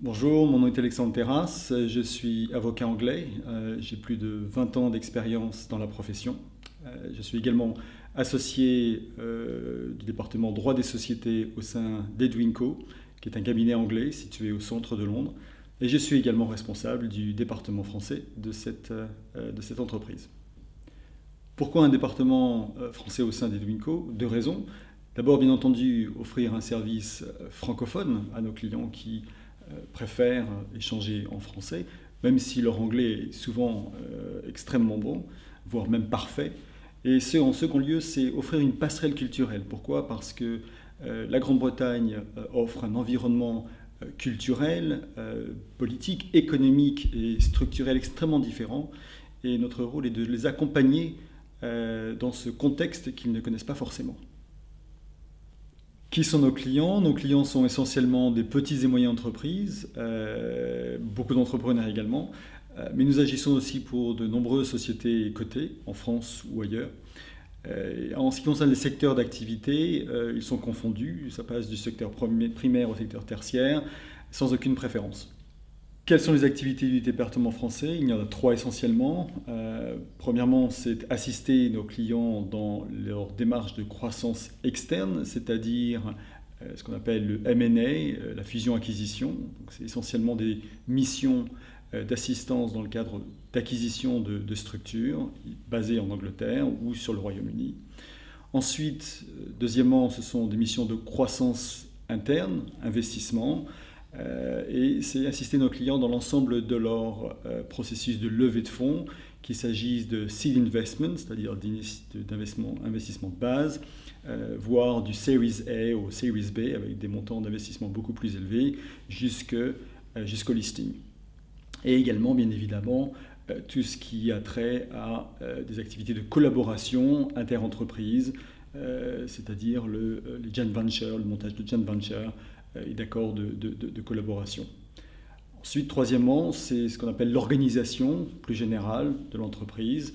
Bonjour, mon nom est Alexandre Terrasse, je suis avocat anglais, j'ai plus de 20 ans d'expérience dans la profession. Je suis également associé du département droit des sociétés au sein d'Edwinco, qui est un cabinet anglais situé au centre de Londres. Et je suis également responsable du département français de cette entreprise. Pourquoi un département français au sein d'Edwinco? Deux raisons. D'abord, bien entendu, offrir un service francophone à nos clients qui préfèrent échanger en français, même si leur anglais est souvent extrêmement bon, voire même parfait. Et en second lieu, c'est offrir une passerelle culturelle. Pourquoi? Parce que la Grande-Bretagne offre un environnement culturel, politique, économique et structurel extrêmement différent. Et notre rôle est de les accompagner dans ce contexte qu'ils ne connaissent pas forcément. Qui sont nos clients? Nos clients sont essentiellement des petites et moyennes entreprises, beaucoup d'entrepreneurs également, mais nous agissons aussi pour de nombreuses sociétés cotées en France ou ailleurs. En ce qui concerne les secteurs d'activité, ils sont confondus, ça passe du secteur primaire au secteur tertiaire, sans aucune préférence. Quelles sont les activités du département français? Il y en a trois essentiellement. Premièrement, c'est assister nos clients dans leur démarche de croissance externe, c'est-à-dire ce qu'on appelle le M&A, la fusion-acquisition. C'est essentiellement des missions d'assistance dans le cadre d'acquisition de structures basées en Angleterre ou sur le Royaume-Uni. Ensuite, deuxièmement, ce sont des missions de croissance interne, investissement. Et c'est assister nos clients dans l'ensemble de leur processus de levée de fonds, qu'il s'agisse de seed investment, c'est-à-dire d'investissement de base, voire du Series A au Series B, avec des montants d'investissement beaucoup plus élevés, jusqu'au listing. Et également, bien évidemment, tout ce qui a trait à des activités de collaboration inter-entreprises, c'est-à-dire les joint ventures, le montage de joint ventures, et d'accords de collaboration. Ensuite, troisièmement, c'est ce qu'on appelle l'organisation plus générale de l'entreprise,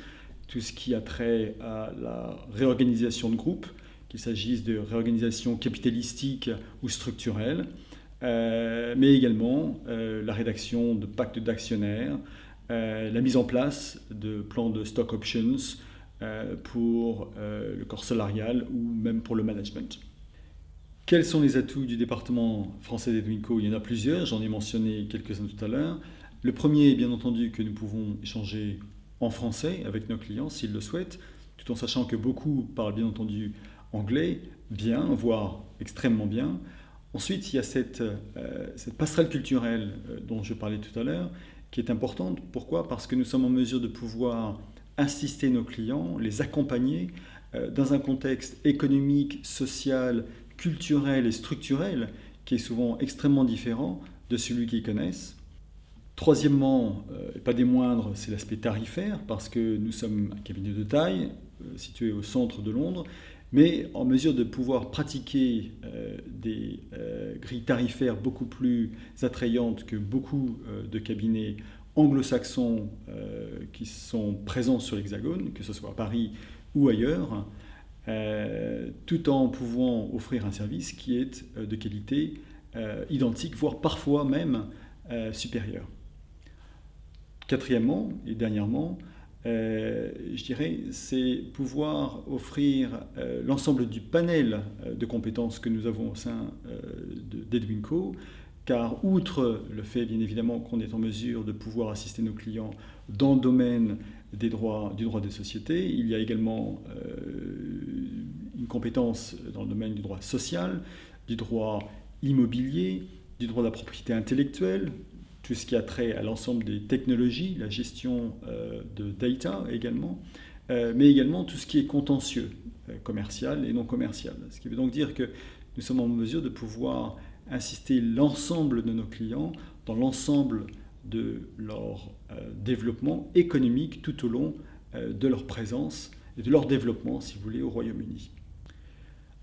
tout ce qui a trait à la réorganisation de groupe, qu'il s'agisse de réorganisation capitalistique ou structurelle, mais également la rédaction de pactes d'actionnaires, la mise en place de plans de stock options pour le corps salarial ou même pour le management. Quels sont les atouts du département français d'Edwinco? Il y en a plusieurs, j'en ai mentionné quelques-uns tout à l'heure. Le premier est bien entendu que nous pouvons échanger en français avec nos clients s'ils le souhaitent, tout en sachant que beaucoup parlent bien entendu anglais, bien, voire extrêmement bien. Ensuite, il y a cette passerelle culturelle dont je parlais tout à l'heure, qui est importante. Pourquoi? Parce que nous sommes en mesure de pouvoir assister nos clients, les accompagner dans un contexte économique, social, culturel et structurel qui est souvent extrêmement différent de celui qu'ils connaissent. Troisièmement, et pas des moindres, c'est l'aspect tarifaire, parce que nous sommes un cabinet de taille situé au centre de Londres, mais en mesure de pouvoir pratiquer des grilles tarifaires beaucoup plus attrayantes que beaucoup de cabinets anglo-saxons qui sont présents sur l'Hexagone, que ce soit à Paris ou ailleurs, tout en pouvant offrir un service qui est de qualité identique, voire parfois même supérieure. Quatrièmement et dernièrement, je dirais, c'est pouvoir offrir l'ensemble du panel de compétences que nous avons au sein d'Edwinco, car outre le fait bien évidemment qu'on est en mesure de pouvoir assister nos clients dans le domaine du droit des sociétés, il y a également une compétence dans le domaine du droit social, du droit immobilier, du droit de la propriété intellectuelle, tout ce qui a trait à l'ensemble des technologies, la gestion de data également, mais également tout ce qui est contentieux, commercial et non commercial. Ce qui veut donc dire que nous sommes en mesure de pouvoir assister l'ensemble de nos clients dans l'ensemble de leur développement économique tout au long de leur présence et de leur développement, si vous voulez, au Royaume-Uni.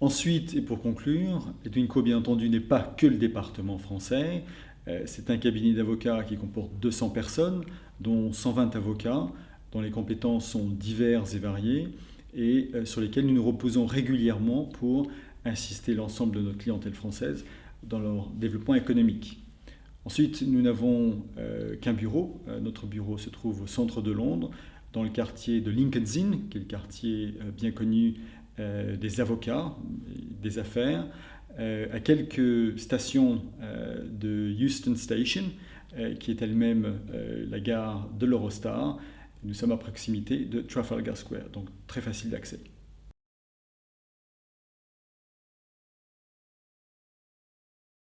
Ensuite, et pour conclure, Edwinco, bien entendu, n'est pas que le département français. C'est un cabinet d'avocats qui comporte 200 personnes, dont 120 avocats, dont les compétences sont diverses et variées, et sur lesquelles nous nous reposons régulièrement pour assister l'ensemble de notre clientèle française dans leur développement économique. Ensuite, nous n'avons qu'un bureau. Notre bureau se trouve au centre de Londres, dans le quartier de Lincoln's Inn, qui est le quartier bien connu des avocats, des affaires, à quelques stations de Euston Station, qui est elle-même la gare de l'Eurostar. Nous sommes à proximité de Trafalgar Square, donc très facile d'accès.